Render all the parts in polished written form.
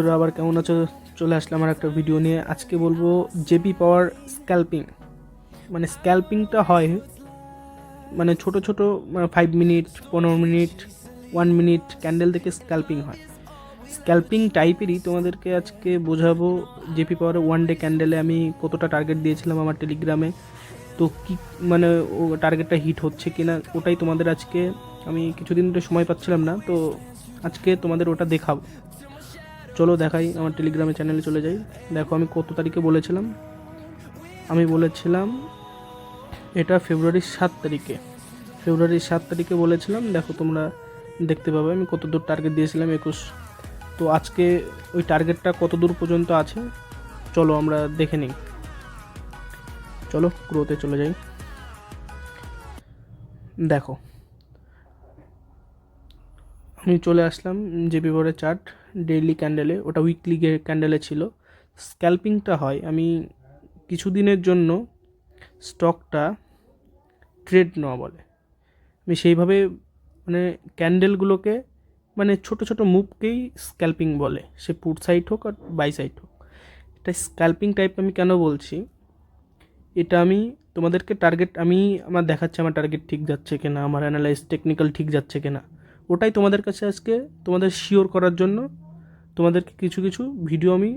বন্ধুরা আবার কেমন আছো? চলে আসলাম আমার একটা ভিডিও নিয়ে। আজকে বলবো জেপি পাওয়ার স্ক্যাল্পিং। মানে স্ক্যাল্পিংটা হয় মানে ছোট ছোট 5 মিনিট, 15 মিনিট, 1 মিনিট ক্যান্ডেল থেকে স্ক্যাল্পিং হয়। স্ক্যাল্পিং টাইপেরই তোমাদেরকে আজকে বোঝাবো। জেপি পাওয়ারে 1 ডে ক্যান্ডেলে আমি কতটা টার্গেট দিয়েছিলাম আমার টেলিগ্রামে, তো কি মানে ও টার্গেটটা হিট হচ্ছে কিনা ওটাই তোমাদের আজকে, আমি কিছুদিন ধরে সময় পাচ্ছিলাম না, তো আজকে তোমাদের ওটা দেখাবো। চলো দেখাই, আমার টেলিগ্রামে চ্যানেলে চলে যাই। দেখো আমি কত তারিখে বলেছিলাম, আমি বলেছিলাম এটা ফেব্রুয়ারির 7 তারিখে, ফেব্রুয়ারির 7 তারিখে বলেছিলাম। দেখো তোমরা দেখতে পাবে আমি কত দূর টার্গেট দিয়েছিলাম, 21। তো আজকে ওই টার্গেটটা কত দূর পর্যন্ত আছে চলো আমরা দেখে নিই। চলো গ্রোতে চলে যাই। দেখো আমি চলে আসলাম জেপি পাওয়ারের চার্ট ডেইলি ক্যান্ডেলে, ওটা উইকলি ক্যান্ডেলে ছিল। স্ক্যাল্পিংটা হয় আমি কিছুদিনের জন্য স্টকটা ট্রেড নেওয়া বলে। আমি সেইভাবে মানে ক্যান্ডেলগুলোকে মানে ছোট ছোট মুভকেই স্ক্যাল্পিং বলে, সে পুট সাইড হোক আর বাই সাইড হোক। এটা স্ক্যাল্পিং টাইপ আমি কেন বলছি, এটা আমি তোমাদেরকে টার্গেট আমি আমার দেখাচ্ছে আমার টার্গেট ঠিক যাচ্ছে কিনা, আমার অ্যানালাইজ টেকনিক্যাল ঠিক যাচ্ছে কিনা, ওটাই তোমাদের কাছে আজকে তোমাদের শিওর করার জন্য তোমাদেরকে কিছু কিছু ভিডিও আমি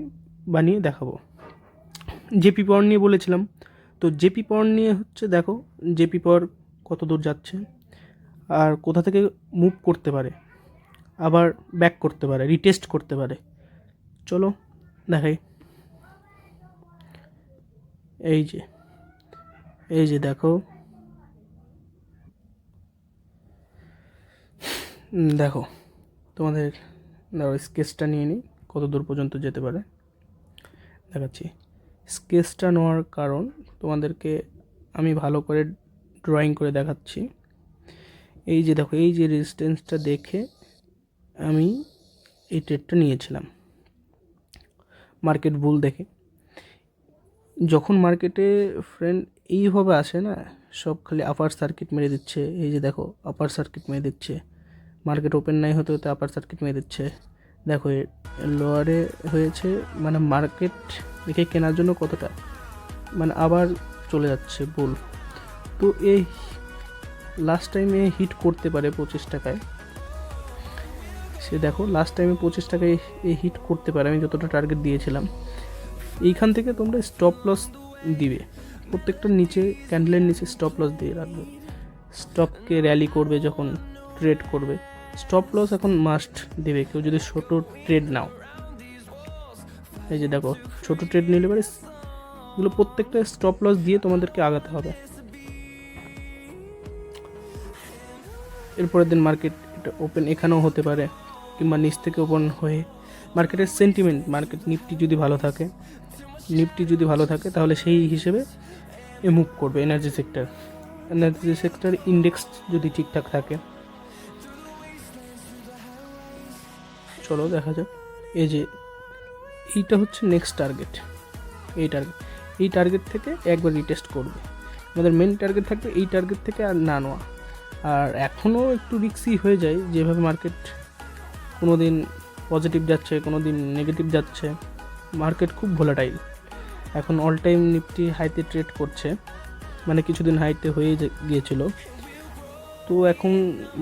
বানিয়ে দেখাবো। জেপি পাওয়ার নিয়ে বলেছিলাম, তো জেপি পাওয়ার নিয়ে হচ্ছে দেখো জেপি পাওয়ার কত দূর যাচ্ছে আর কোথা থেকে মুভ করতে পারে, আবার ব্যাক করতে পারে, রিটেস্ট করতে পারে। চলো দেখাই। এই যে এই যে দেখো, দেখো তোমাদের স্কেচটা নিয়ে নিই কত দূর পর্যন্ত যেতে পারে দেখাচ্ছি। স্কেচটা নেওয়ার কারণ তোমাদেরকে আমি ভালো করে ড্রয়িং করে দেখাচ্ছি। এই যে দেখো, এই যে রেজিস্ট্যান্সটা দেখে আমি এই ট্রেডটা নিয়েছিলাম মার্কেট বুল দেখে। যখন মার্কেটে ফ্রেন্ড এইভাবে আসে না, সব খালি আপার সার্কিট মেরে দিচ্ছে। এই যে দেখো আপার সার্কিট মেরে দিচ্ছে, মার্কেট ওপেন নাই হতে হতে আপার সার্কিট মেরে দিচ্ছে। দেখো লোয়ারে হয়েছে, মানে মার্কেট দেখে কেনার জন্য কতটা মানে আবার চলে যাচ্ছে বুল। তো এই লাস্ট টাইমে হিট করতে পারে 25 টাকায়, সে দেখো লাস্ট টাইমে 25 টাকায় এই হিট করতে পারে আমি যতটা টার্গেট দিয়েছিলাম। এইখান থেকে তোমরা স্টপ লস দিবে, প্রত্যেকটা নিচে ক্যান্ডেলের নিচে স্টপ লস দিয়ে রাখবে। স্টককে র্যালি করবে যখন ট্রেড করবে, স্টপ লস এখন মাস্ট দেবে কেউ যদি ছোটো ট্রেড নাও। এই যে দেখো ছোটো ট্রেড নিলে পারে এগুলো প্রত্যেকটা স্টপ লস দিয়ে তোমাদেরকে আগাতে হবে। এরপরের দিন মার্কেট এটা ওপেন এখানেও হতে পারে, কিংবা নিচ থেকে ওপেন হয়ে মার্কেটের সেন্টিমেন্ট, মার্কেট নিফটি যদি ভালো থাকে তাহলে সেই হিসেবে এ মুভ করবে। এনার্জি সেক্টর ইন্ডেক্স যদি ঠিকঠাক থাকে। চলো দেখা যাক। এই যে এইটা হচ্ছে নেক্সট টার্গেট, এই টার্গেট থেকে একবার রিটেস্ট করবে। আমাদের মেন টার্গেট থাকবে এই টার্গেট থেকে আর না নেওয়া। আর এখনও একটু রিস্কি হয়ে যায়, যেভাবে মার্কেট কোনো দিন পজিটিভ যাচ্ছে, কোনো দিন নেগেটিভ যাচ্ছে। মার্কেট খুব ভোলাটাইল, এখন অল টাইম নিফটি হাইতে ট্রেড করছে, মানে কিছুদিন হাইতে হয়ে গিয়েছিল। তো এখন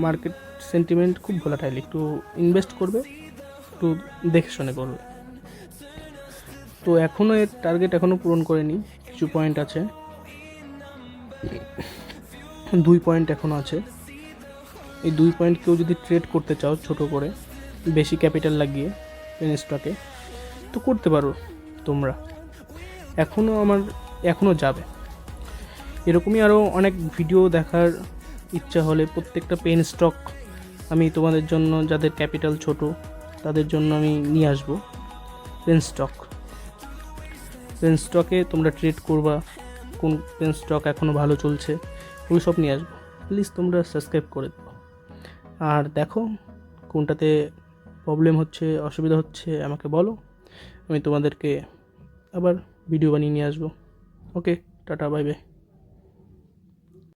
মার্কেট সেন্টিমেন্ট খুব ভোলাটাইল, একটু ইনভেস্ট করবে একটু দেখে শুনে করবে। তো এখনও এর টার্গেট এখনও পূরণ করেনি, কিছু পয়েন্ট আছে, 2 পয়েন্ট এখনও আছে। এই 2 পয়েন্ট কেউ যদি ট্রেড করতে চাও ছোট করে, বেশি ক্যাপিটাল লাগিয়ে পেন স্টকে, তো করতে পারো তোমরা। এখনও যাবে। এরকমই আরও অনেক ভিডিও দেখার ইচ্ছা হলে প্রত্যেকটা পেন স্টক আমি তোমাদের জন্য, যাদের ক্যাপিটাল ছোট তাদের জন্য আমি নিয়ে আসবো। পেন স্টকে তোমরা ট্রেড করবা, কোন পেন স্টক এখনও ভালো চলছে ওই সব নিয়ে আসবো। প্লিজ তোমরা সাবস্ক্রাইব করে দেবো। আর দেখো কোনটাতে প্রবলেম হচ্ছে, অসুবিধা হচ্ছে আমাকে বলো, আমি তোমাদেরকে আবার ভিডিও বানিয়ে নিয়ে আসবো। ওকে, টাটা, বাই বাই।